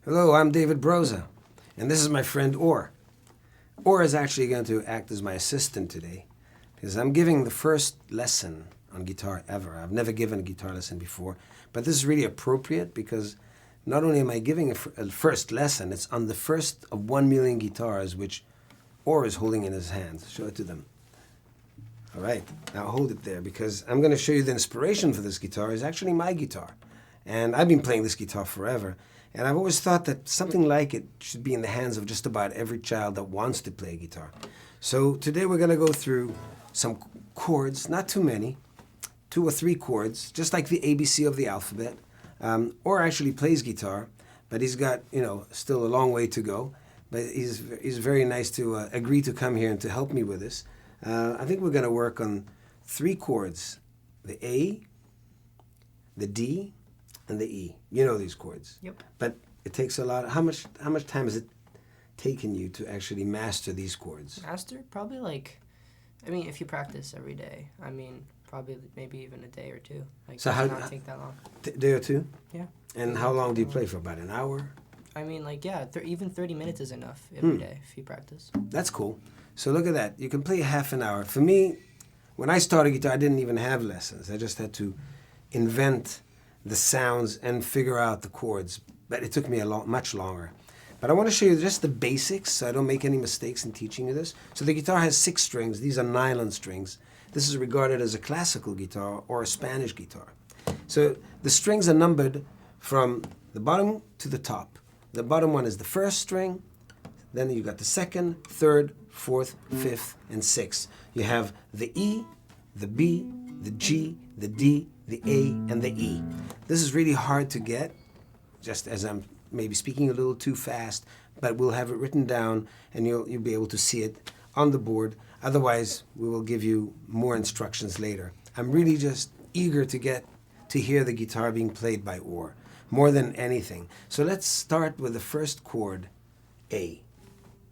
Hello, I'm David Broza, and this is my friend Orr. Orr is actually going to act as my assistant today, because I'm giving the first lesson on guitar ever. I've never given a guitar lesson before, but this is really appropriate because not only am I giving a first lesson, it's on the first of 1,000,000 guitars which Orr is holding in his hands. Show it to them. All right, now hold it there because I'm going to show you the inspiration for this guitar is actually my guitar. And I've been playing this guitar forever. And I've always thought that something like it should be in the hands of just about every child that wants to play guitar. So today we're going to go through some chords, not too many, 2 or 3 chords, just like the ABC of the alphabet. Orr actually plays guitar, but he's got, still a long way to go. But he's very nice to agree to come here and to help me with this. I think we're going to work on 3 chords, the A, the D, and the E. You know these chords. Yep. But it takes a lot. How much time has it taken you to actually master these chords? Master? Probably if you practice every day, probably maybe even a day or 2. So it how does not take that long. Day or 2? Yeah. And how long do you play for? About an hour? Even 30 minutes is enough every day if you practice. That's cool. So look at that. You can play half an hour. For me, when I started guitar, I didn't even have lessons. I just had to invent the sounds and figure out the chords. But it took me much longer. But I want to show you just the basics so I don't make any mistakes in teaching you this. So the guitar has 6 strings. These are nylon strings. This is regarded as a classical guitar or a Spanish guitar. So the strings are numbered from the bottom to the top. The bottom one is the first string. Then you got the second, third, fourth, fifth, and sixth. You have the E, the B, the G, the D, the A, and the E. This is really hard to get, just as I'm maybe speaking a little too fast, but we'll have it written down and you'll be able to see it on the board. Otherwise, we will give you more instructions later. I'm really just eager to get to hear the guitar being played by Orr, more than anything. So let's start with the first chord, A.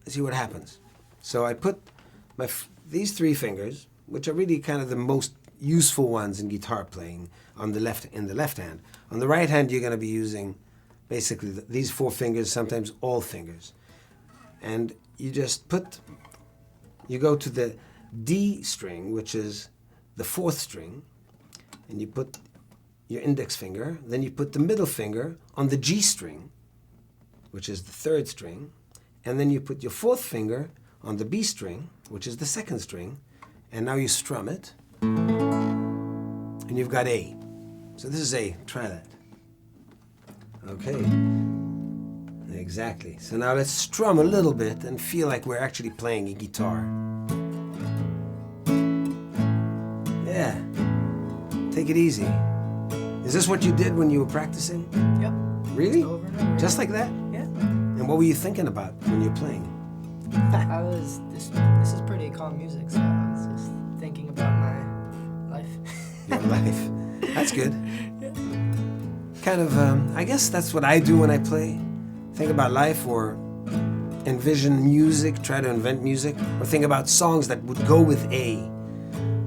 See what happens. So I put these 3 fingers, which are really kind of the most useful ones in guitar playing, in the left hand. On the right hand, you're going to be using basically these 4 fingers, sometimes all fingers. And you go to the D string, which is the 4th string, and you put your index finger, then you put the middle finger on the G string, which is the 3rd string, and then you put your 4th finger on the B string, which is the 2nd string, and now you strum it, and you've got A. So this is A. Try that. Okay. Exactly. So now let's strum a little bit and feel like we're actually playing a guitar. Yeah. Take it easy. Is this what you did when you were practicing? Yep. Really? Over and over. Just like that? Yeah. And what were you thinking about when you're playing? This is pretty calm music, so I was just thinking about my life. Your life. That's good. Kind of, I guess that's what I do when I play. Think about life or envision music, try to invent music, or think about songs that would go with A.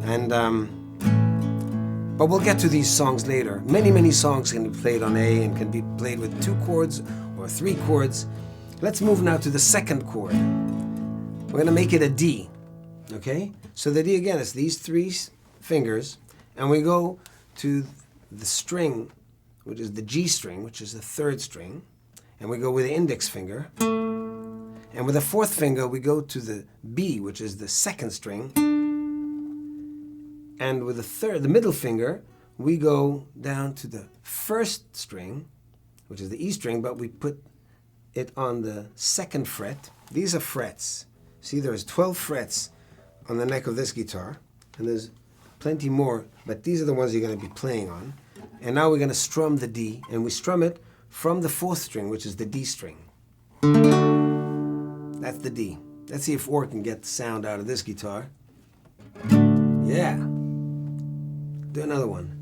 And, but we'll get to these songs later. Many, many songs can be played on A and can be played with 2 chords or 3 chords. Let's move now to the 2nd chord. We're going to make it a D, okay? So the D again is these 3 fingers, and we go to the string, which is the G string, which is the 3rd string, and we go with the index finger. And with the 4th finger, we go to the B, which is the 2nd string. And with the middle finger, we go down to the 1st string, which is the E string, but we put it on the 2nd fret. These are frets. See, there's 12 frets on the neck of this guitar, and there's plenty more, but these are the ones you're going to be playing on. And now we're going to strum the D, and we strum it from the 4th string, which is the D string. That's the D. Let's see if Orr can get the sound out of this guitar. Yeah. Do another one.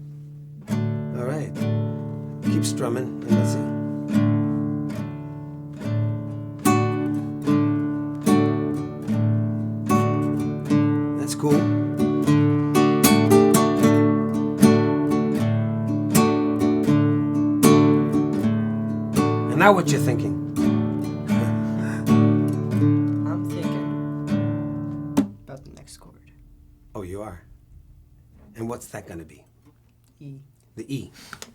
All right. Keep strumming, and let's see. Cool. And Now what you thinking? I'm thinking about the next chord. Oh, you are. And what's that going to be? E. The E.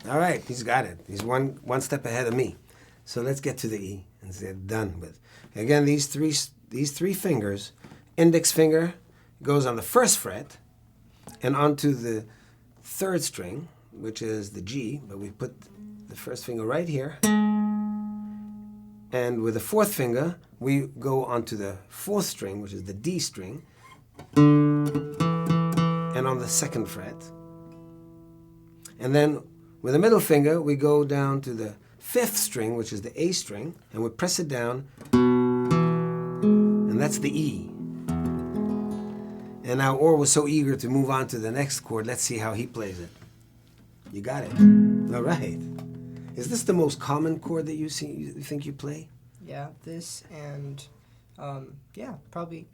All right, he's got it. He's one step ahead of me. So let's get to the E and get done with. Again, these three fingers, index finger goes on the first fret and onto the third string, which is the G, but we put the first finger right here. And with the fourth finger, we go onto the fourth string, which is the D string, and on the second fret. And then with the middle finger, we go down to the fifth string, which is the A string, and we press it down, and that's the E. And now Or was so eager to move on to the next chord. Let's see how he plays it. You got it. All right. Is this the most common chord that you think you play? Yeah, this and probably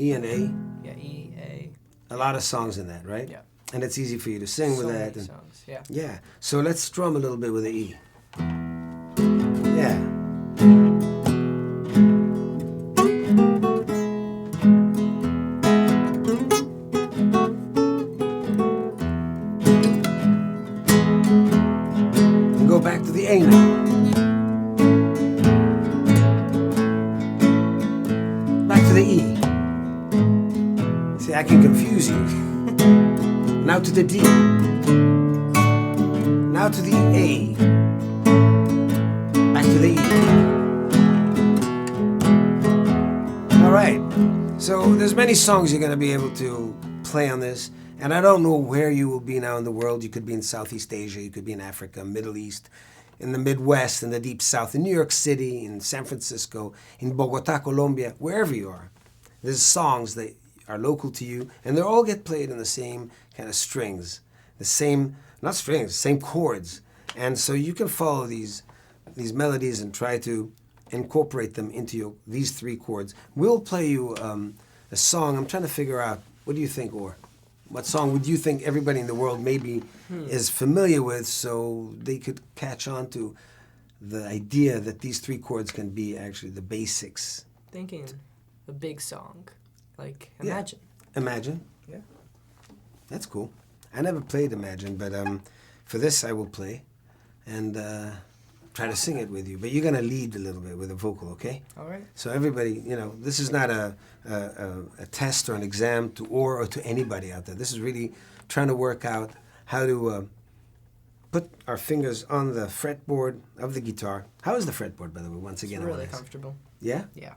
E and A. Yeah, E, A. A lot of songs in that, right? Yeah. And it's easy for you to sing with So that. many And, songs. Yeah. yeah. So let's strum a little bit with the E. Yeah. And go back to the A now. Back to the E. See, I can confuse you. Now to the D. Now to the A. Back to the E. All right. So there's many songs you're going to be able to play on this. And I don't know where you will be now in the world. You could be in Southeast Asia. You could be in Africa, Middle East, in the Midwest, in the Deep South, in New York City, in San Francisco, in Bogota, Colombia, wherever you are. There's songs that are local to you, and they all get played in the same kind of strings, the same, not strings, same chords. And so you can follow these melodies and try to incorporate them into these three chords. We'll play you a song. I'm trying to figure out, what do you think, Or? What song would you think everybody in the world maybe is familiar with, so they could catch on to the idea that these three chords can be actually the basics? Thinking a big song, like Imagine. Yeah. Imagine. Yeah. That's cool. I never played Imagine, but for this I will play and try to sing it with you. But you're going to lead a little bit with a vocal, okay? All right. So everybody, this is not a test or an exam to or to anybody out there. This is really trying to work out how to put our fingers on the fretboard of the guitar. How is the fretboard, by the way? Once again, It's I wanna really ask. comfortable. Yeah? Yeah.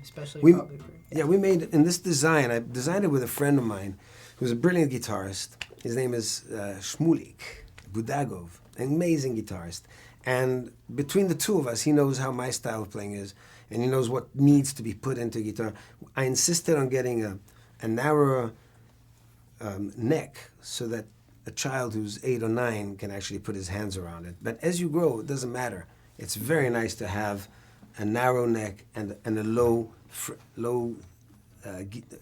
Especially We- probably for Yeah, we made, in this design, I designed it with a friend of mine who's a brilliant guitarist. His name is Shmulik Budagov, an amazing guitarist. And between the two of us, he knows how my style of playing is, and he knows what needs to be put into guitar. I insisted on getting a narrower neck so that a child who's 8 or 9 can actually put his hands around it. But as you grow, it doesn't matter. It's very nice to have a narrow neck and a low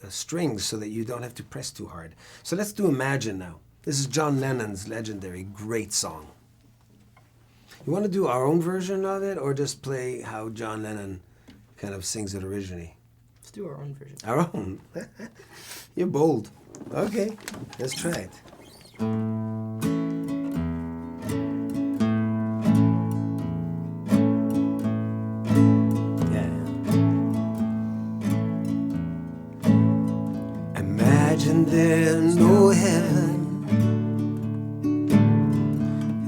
strings so that you don't have to press too hard. So let's do Imagine now. This is John Lennon's legendary great song. You want to do our own version of it or just play how John Lennon kind of sings it originally? Let's do our own version. Our own? You're bold. Okay, let's try it. Imagine there's no heaven.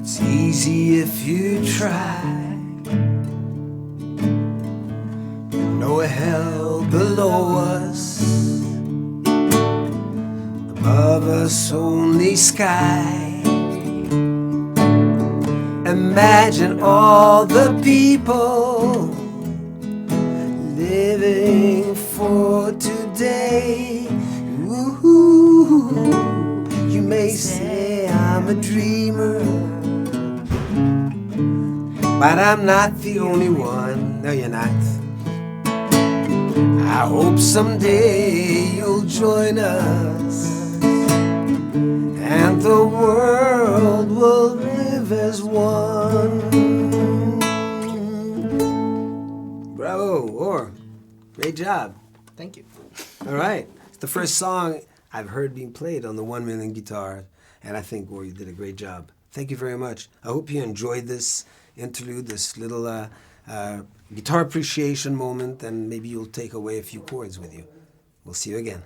It's easy if you try. No hell below us. Above us only sky. Imagine all the people living for today. Ooh, you may say I'm a dreamer, but I'm not the only one. No, you're not. I hope someday you'll join us, and the world will live as one. Or. Great job. Thank you. All right. It's the first song I've heard being played on the 1 Million Guitar, and I think, Or, you did a great job. Thank you very much. I hope you enjoyed this interlude, this little guitar appreciation moment, and maybe you'll take away a few chords with you. We'll see you again.